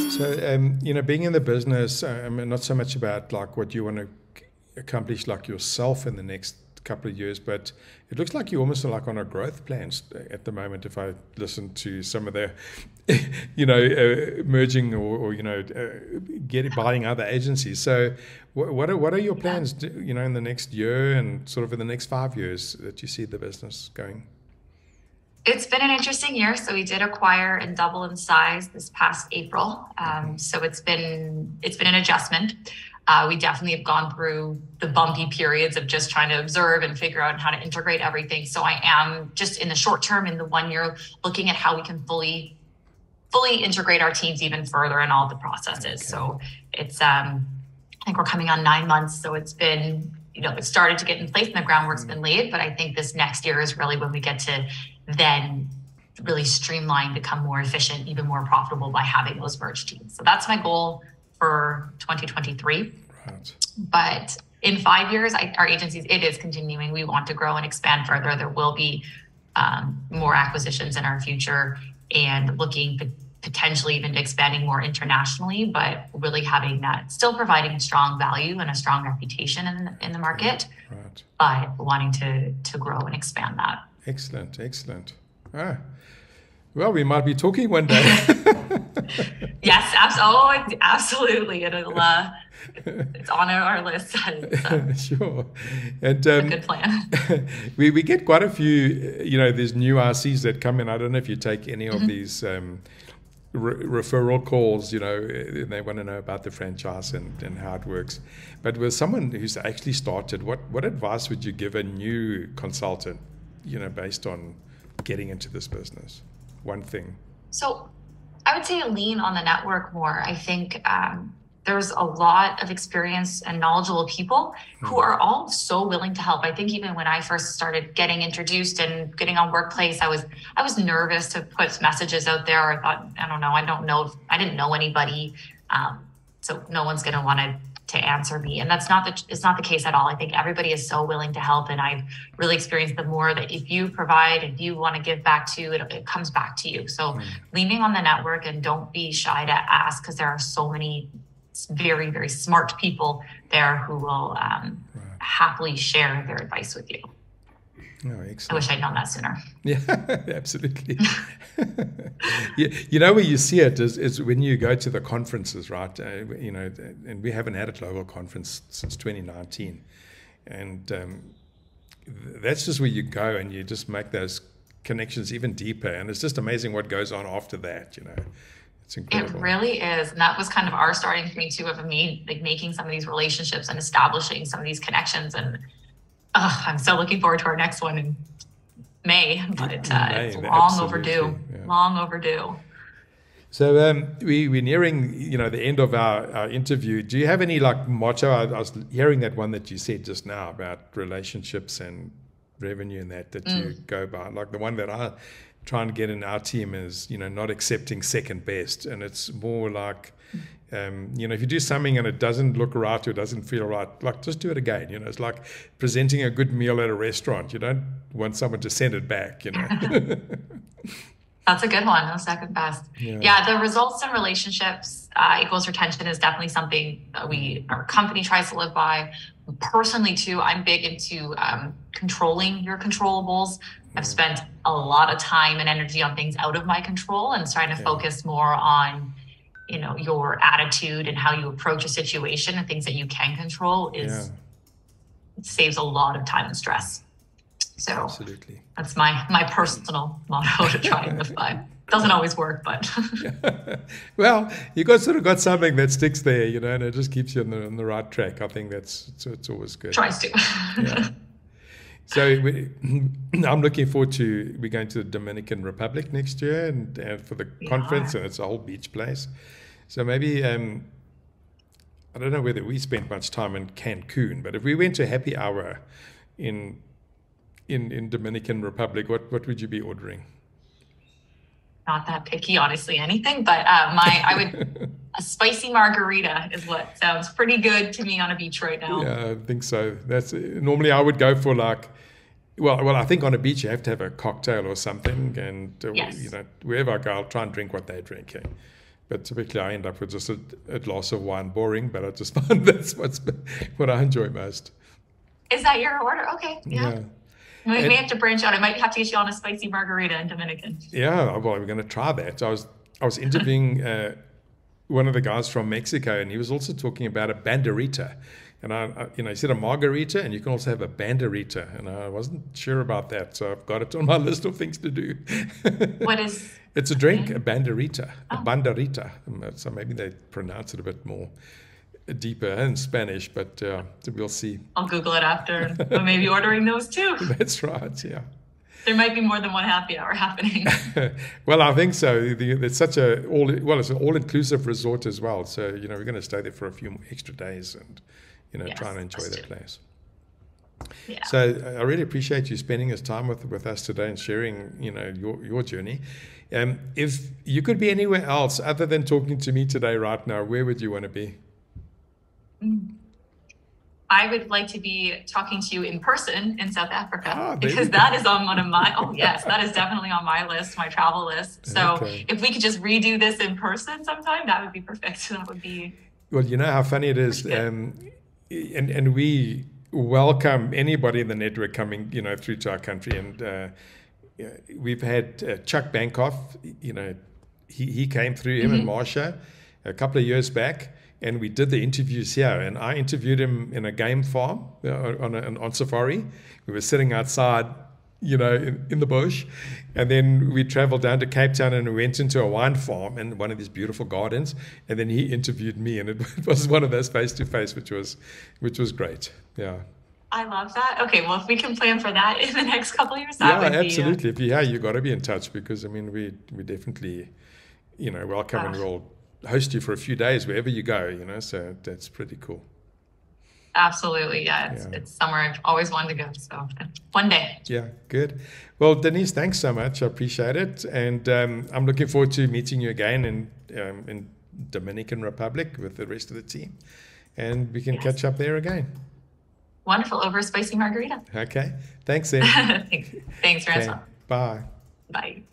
So, being in the business, not so much about like what you want to accomplish like yourself in the next couple of years, but it looks like you're almost like on a growth plan at the moment. If I listen to some of the, merging or buying other agencies. So, what are your plans? In the next year and sort of in the next 5 years that you see the business going? It's been an interesting year. So we did acquire and double in size this past April. So it's been an adjustment. We definitely have gone through the bumpy periods of just trying to observe and figure out how to integrate everything. So I am just in the short term, in the 1 year, looking at how we can fully integrate our teams even further in all the processes. Okay. So it's, I think we're coming on 9 months. So it's been, it started to get in place and the groundwork's been laid, but I think this next year is really when we get to then really streamline, become more efficient, even more profitable by having those merged teams. So that's my goal for 2023. Right. But in 5 years, our agencies, it is continuing. We want to grow and expand further. There will be more acquisitions in our future and looking potentially even to expanding more internationally, but really having that, still providing strong value and a strong reputation in the market, right. But wanting to grow and expand that. Excellent. Well, we might be talking one day. Yes, absolutely. It's on our list. Sure. And a good plan. we get quite a few, there's new RCs that come in. I don't know if you take any of these referral calls, they want to know about the franchise and how it works. But with someone who's actually started, what advice would you give a new consultant, based on getting into this business? One thing. So I would say lean on the network more. I think there's a lot of experienced and knowledgeable people who are all so willing to help. I think even when I first started getting introduced and getting on Workplace, I was nervous to put messages out there. I thought, I didn't know anybody. So no one's going to want to answer me. And it's not the case at all. I think everybody is so willing to help. And I've really experienced the more that if you provide, if you want to give back to, it comes back to you. So leaning on the network, and don't be shy to ask, because there are so many very, very smart people there who will happily share their advice with you. Oh, excellent. I wish I'd known that sooner. Yeah, absolutely. Where you see it is when you go to the conferences, right? And we haven't had a global conference since 2019. And that's just where you go and you just make those connections even deeper. And it's just amazing what goes on after that, It's incredible. It really is. And that was kind of our starting point too, of me, like making some of these relationships and establishing some of these connections. And I'm so looking forward to our next one in May, but it's long overdue. Yeah. Long overdue. So we're nearing, the end of our interview. Do you have any motto? I was hearing that one that you said just now about relationships and revenue and that you go by. Like the one that I trying to get in our team is, not accepting second best. And it's more like, if you do something and it doesn't look right or doesn't feel right, just do it again. It's like presenting a good meal at a restaurant. You don't want someone to send it back, That's a good one. No second best. Yeah, the results and relationships equals retention is definitely something that our company tries to live by. Personally, too, I'm big into controlling your controllables. I've spent a lot of time and energy on things out of my control and trying to focus more on, your attitude and how you approach a situation and things that you can control it saves a lot of time and stress. So absolutely. That's my personal motto to try and live by. Doesn't always work, but well, you got something that sticks there, and it just keeps you on the right track. I think it's always good. Tries to. Yeah. So I'm looking forward to, we're going to the Dominican Republic next year and for the conference, and it's a whole beach place. So maybe, I don't know whether we spent much time in Cancun, but if we went to a happy hour in Dominican Republic, what would you be ordering? Not that picky, honestly, anything, but a spicy margarita is what sounds pretty good to me on a beach right now. Yeah, I think so. That's normally I would go for Well, I think on a beach you have to have a cocktail or something, and Yes. you know, wherever I go, I'll try and drink what they're drinking. But typically, I end up with just a glass of wine. Boring, but I just find that's what I enjoy most. Is that your order? Okay, yeah. Yeah. We may have to branch out. I might have to get you on a spicy margarita in Dominican. Yeah, well, we're going to try that. I was interviewing one of the guys from Mexico, and he was also talking about a banderita. And you know, he said a margarita, and you can also have a banderita. And I wasn't sure about that, so I've got it on my list of things to do. What is? It's a drink, a banderita, Oh. a banderita. So maybe they pronounce it a bit more deeper in Spanish, but we'll see. I'll Google it after. But maybe ordering those too. That's right, yeah. There might be more than one happy hour happening. Well, I think so. It's such it's an all-inclusive resort as well. So, you know, we're going to stay there for a few extra days and, you know, Yes, try and enjoy us the too. place. Yeah. So I really appreciate you spending this time with us today and sharing, you know, your journey. If you could be anywhere else other than talking to me today right now, where would you want to be? I would like to be talking to you in person in South Africa there you because go. that is on one of my, that is definitely on my list, my travel list. So Okay. if we could just redo this in person sometime, that would be perfect. That would be. Well, you know how funny it is, and we welcome anybody in the network coming, you know, through to our country. And we've had Chuck Bankoff, you know, he came through, him and Marsha, a couple of years back, and we did the interviews here. And I interviewed him in a game farm on safari. We were sitting outside, you know, in the bush. And then we traveled down to Cape Town and we went into a wine farm in one of these beautiful gardens. And then he interviewed me, and it was one of those face-to-face, which was great. Yeah. I love that. Okay, well, if we can plan for that in the next couple of years, that would be. Absolutely. If you got to be in touch, because I mean, we definitely, you know, welcome, and we'll host you for a few days wherever you go, you know, so that's pretty cool. Absolutely, yeah. It's somewhere I've always wanted to go. So one day. Yeah, good. Well, Denise, thanks so much. I appreciate it, and I'm looking forward to meeting you again in Dominican Republic with the rest of the team, and we can catch up there again. Wonderful, over a spicy margarita. Okay, thanks, then. Thanks, Ransom. Okay, bye. Bye.